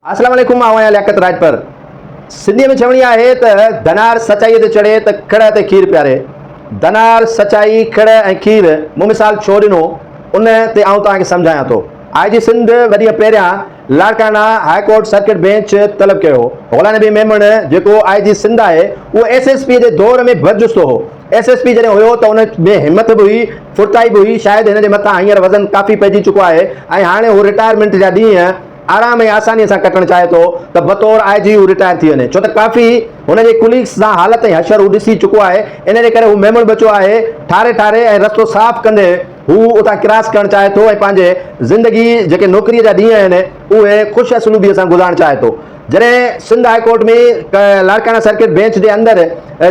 अस्सलाम वालेकुम। आवां लियाकत राजपर सिंधी में चवणी आहे त धनार सचाई ते चढ़े त खड़ ते खीर प्यारे। धनार सचाई खड़ ऐं खीर मूं मिसाल छो ॾिनो उन ते आउं तव्हांखे सम्झायां थो। आई जी सिंध वरी पहिरियां Larkana high court circuit bench तलब कयो। गौलाम नबी मेमण जेको आई जी सिंध आहे उहो SSP जे दौर में बदजुस्तो हो। SSP जॾहिं हुयो त उन में हिम्मत बि हुई, फुरताई बि हुई। शायदि हिन जे मथां हींअर वज़न काफ़ी पइजी चुको आहे ऐं हाणे हू रिटायरमेंट जा ॾींहं आराम ऐं आसानी सां कटणु चाहे थो त बतौर IG हू रिटायर थी वञे, छो त काफ़ी हुनजे कुलीग्स सां हालत ऐं हशर हू ॾिसी चुको आहे। इन जे करे हू मेमण बचो आहे ठारे ठारे ऐं रस्तो साफ़ कंदे हू उतां क्रॉस करणु चाहे थो ऐं पंहिंजे ज़िंदगी जेके नौकरीअ जा ॾींहं आहिनि उहे ख़ुशि असलूबीअ सां गुज़ारणु चाहे थो। जॾहिं सिंध हाई कोर्ट में लाड़काना सर्किट बेंच जे अंदरि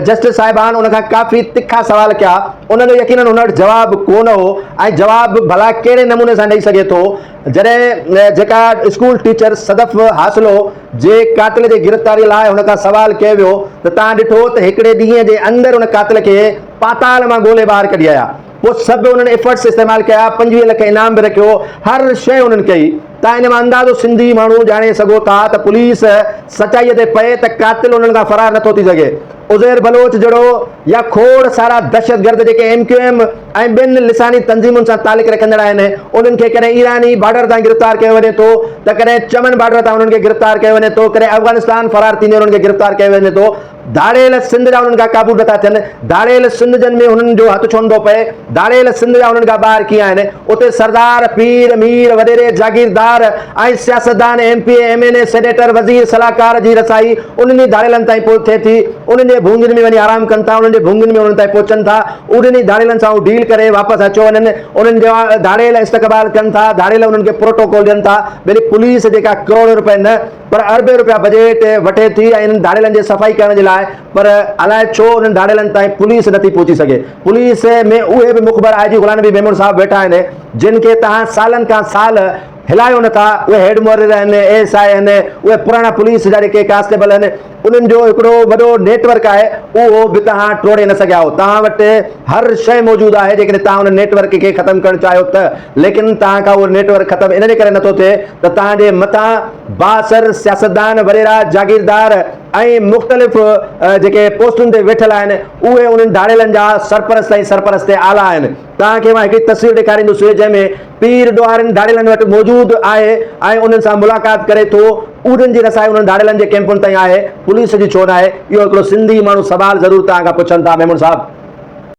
जस्टिस साहिबान उनखां काफ़ी तिखा सवाल कया, उन्हनि यकीनन हुन वटि जवाबु कोन हो ऐं जवाबु भला कहिड़े नमूने सां ॾेई सघे थो। जॾहिं जेका स्कूल टीचर सदफ हासिलो जे कातिल जे गिरफ़्तारी लाइ हुन खां सवाल कयो वियो त तव्हां ॾिठो त हिकिड़े ॾींहं जे अंदरि उन कातिल खे पाताल मां ॻोल्हे ॿाहिरि कढी आया। पोइ सभु उन्हनि एफर्ट्स इस्तेमालु कया, 25 लख इनाम बि रखियो, हर शइ उन्हनि कई। तव्हां इन मां अंदाज़ो सिंधी माण्हू ॼाणे सघो था त पुलिस सचाईअ ते पए त कातिल उन्हनि खां फरार नथो थी सघे। उज़ैर बलोच जहिड़ो या खोड़ सारा दहशतगर्द जेके MQM ऐं ॿियनि लिसानी तंज़ीमुनि सां तालिक़ रखंदड़ आहिनि, उन्हनि खे कॾहिं ईरानी बॉर्डर तां गिरफ़्तार कयो वञे थो त कॾहिं चमन बॉर्डर तां उन्हनि खे गिरफ़्तार कयो वञे थो, कॾहिं अफ़गानिस्तान फरार थींदे उन्हनि खे गिरफ़्तार कयो वञे थो। धाड़ेल सिंध जा उन्हनि खां क़ाबू नथा थियनि। धाड़ेल सिंध जन में हुननि जो हथु छो नथो पए? धाड़ेल सिंध जा उन्हनि खां ॿार कीअं आहिनि? उते सरदार पीर मीर वॾेरे जागीरदार ऐं सियासतदान MP MNA सेनेटर वज़ीर सलाहकार जी रसाई उन्हनि धाड़ेलनि ताईं थिए थी। उन्हनि जे भूंगियुनि में वञी आराम कनि था, उन्हनि जे भूंगियुनि में उन्हनि ताईं पहुचनि था, उन्हनि धाड़ेलनि सां डील करे वापसि अचो वञनि। उन्हनि जो धाड़ेल इस्तक़बाल कनि था, धाड़ेल उन्हनि खे प्रोटोकॉल ॾियनि था। वरी पुलिस जेका करोड़ रुपए न पर अरबे रुपया बजट वठे थी ऐं इन्हनि धाड़ेलनि जे सफ़ाई करण जे लाइ, पर अलाए छो उन्हनि धाड़ेलनि ताईं पुलिस नथी पहुची सघे। पुलिस में उहे बि मुख़बर IG ग़ुलाम नबी मेमण साहब वेठा आहिनि जिन खे तव्हां सालनि खां साल हिलायो नथा। उहे हेड मुहर्रिर आहिनि, SI आहिनि, उहे पुराणा पुलिस जा जेके कांस्टेबल आहिनि, उन्हनि जो हिकिड़ो वॾो नेटवर्क आहे, उहो बि तव्हां टोड़े न सघिया हो। तव्हां वटि हर शइ मौजूदु आहे जेकॾहिं तव्हां उन नेटवर्क खे ख़तमु करणु चाहियो त, लेकिन तव्हां खां उहो नेटवर्क ख़तमु इन जे करे नथो थिए त तव्हांजे मथां बासर सियासतदान वॾेरा जागीरदार ऐं मुख़्तलिफ़ जेके पोस्टुनि ते वेठल आहिनि उहे उन्हनि धाड़ेलनि जा सरपरस्त ऐं सरपरस्त आला आहिनि। तव्हांखे मां हिकिड़ी तस्वीर ॾेखारींदुसि जंहिंमें पीर ॾोहारनि धाड़ेलनि वटि मौजूदु आहे ऐं उन्हनि सां मुलाक़ात करे थो। उन्हनि जी रसाई उन्हनि धाड़ेलनि जे कैंपुनि ताईं आहे, पुलिस जी छो न आहे? इहो हिकिड़ो सिंधी माण्हू सवाल ज़रूरु तव्हां खां पुछनि था मेमण साहब।